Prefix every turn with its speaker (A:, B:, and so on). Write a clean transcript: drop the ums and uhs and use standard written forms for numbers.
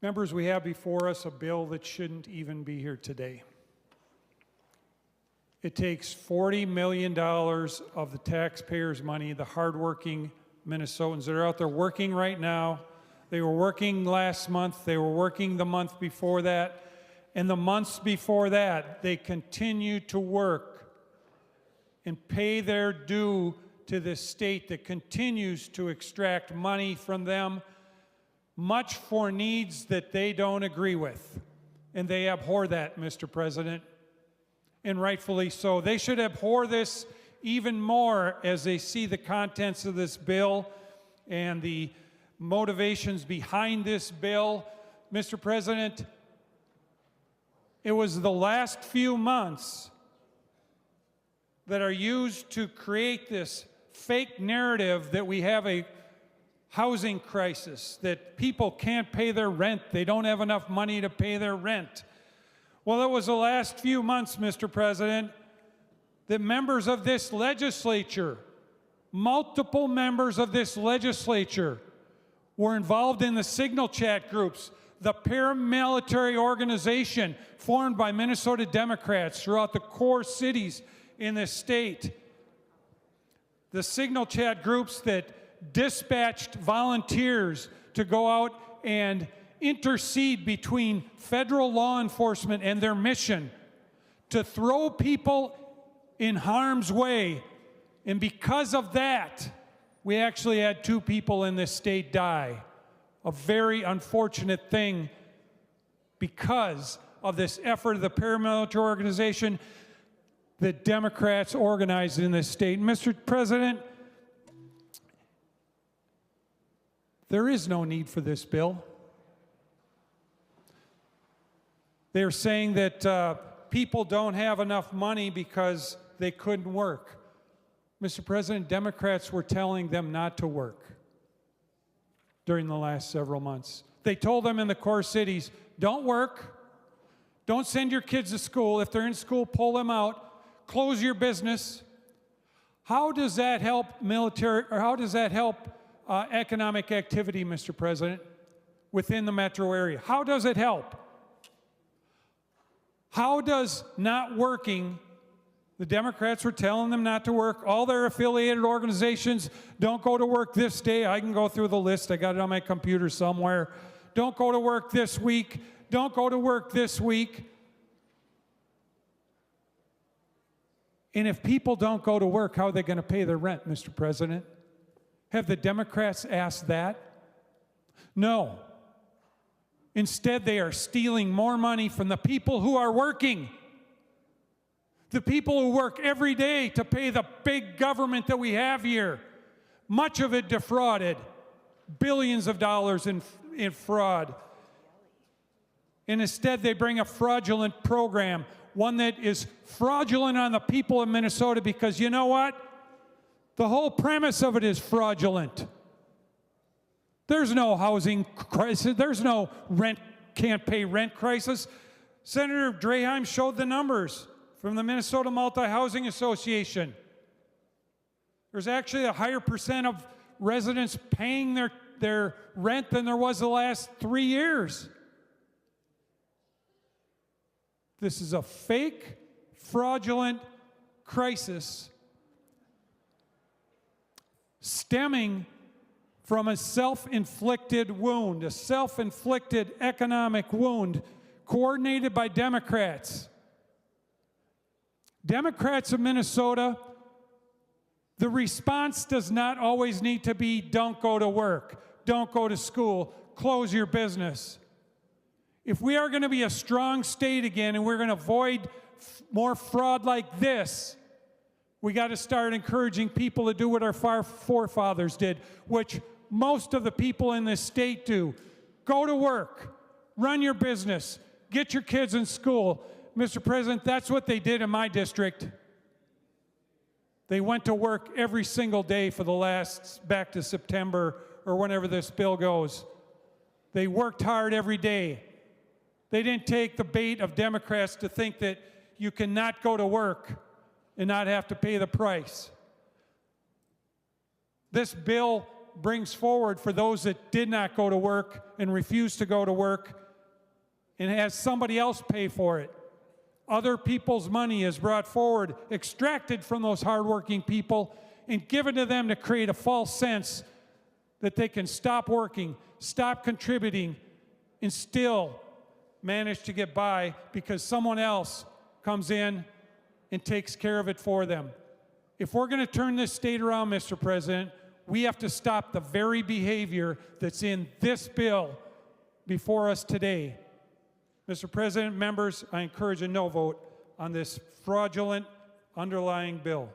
A: Members, we have before us a bill that shouldn't even be here today. It takes $40 million of the taxpayers' money, the hardworking Minnesotans that are out there working right now. They were working last month, they were working the month before that, and the months before that, they continue to work and pay their due to this state that continues to extract money from them, much for needs that they don't agree with. And they abhor that, Mr. President, and rightfully so. They should abhor this even more as they see the contents of this bill and the motivations behind this bill. Mr. President, it was the last few months that are used to create this fake narrative that we have a housing crisis, that people can't pay their rent, they don't have enough money to pay their rent. Well, it was the last few months, Mr. President, that members of this legislature, multiple members of this legislature, were involved in the Signal Chat groups, the paramilitary organization formed by Minnesota Democrats throughout the core cities in this state. The Signal Chat groups that dispatched volunteers to go out and intercede between federal law enforcement and their mission to throw people in harm's way. And because of that, we actually had 2 people in this state die. A very unfortunate thing because of this effort of the paramilitary organization that Democrats organized in this state. Mr. President, there is no need for this bill. They're saying that people don't have enough money because they couldn't work. Mr. President, Democrats were telling them not to work during the last several months. They told them in the core cities, don't work, don't send your kids to school. If they're in school, pull them out, close your business. How does that help military, or how does that help economic activity, Mr. President, within the metro area? How does it help? How does not working, the Democrats were telling them not to work, all their affiliated organizations, don't go to work this day. I can go through the list, I got it on my computer somewhere. Don't go to work this week, don't go to work this week. And if people don't go to work, how are they going to pay their rent, Mr. President? Have the Democrats asked that? No. Instead, they are stealing more money from the people who are working. The people who work every day to pay the big government that we have here. Much of it defrauded. Billions of dollars in fraud. And instead, they bring a fraudulent program, one that is fraudulent on the people of Minnesota, because you know what? The whole premise of it is fraudulent. There's no housing crisis. There's no can't pay rent crisis. Senator Draheim showed the numbers from the Minnesota Multi-Housing Association. There's actually a higher percent of residents paying their rent than there was the last 3 years. This is a fake, fraudulent crisis stemming from a self-inflicted wound, a self-inflicted economic wound coordinated by Democrats. Democrats of Minnesota, the response does not always need to be don't go to work, don't go to school, close your business. If we are going to be a strong state again and we're going to avoid more fraud like this, we got to start encouraging people to do what our forefathers did, which most of the people in this state do. Go to work, run your business, get your kids in school. Mr. President, that's what they did in my district. They went to work every single day for the last, back to September or whenever this bill goes. They worked hard every day. They didn't take the bait of Democrats to think that you cannot go to work and not have to pay the price. This bill brings forward for those that did not go to work and refused to go to work and has somebody else pay for it. Other people's money is brought forward, extracted from those hardworking people, and given to them to create a false sense that they can stop working, stop contributing, and still manage to get by because someone else comes in and takes care of it for them. If we're going to turn this state around, Mr. President, we have to stop the very behavior that's in this bill before us today. Mr. President, members, I encourage a no vote on this fraudulent underlying bill.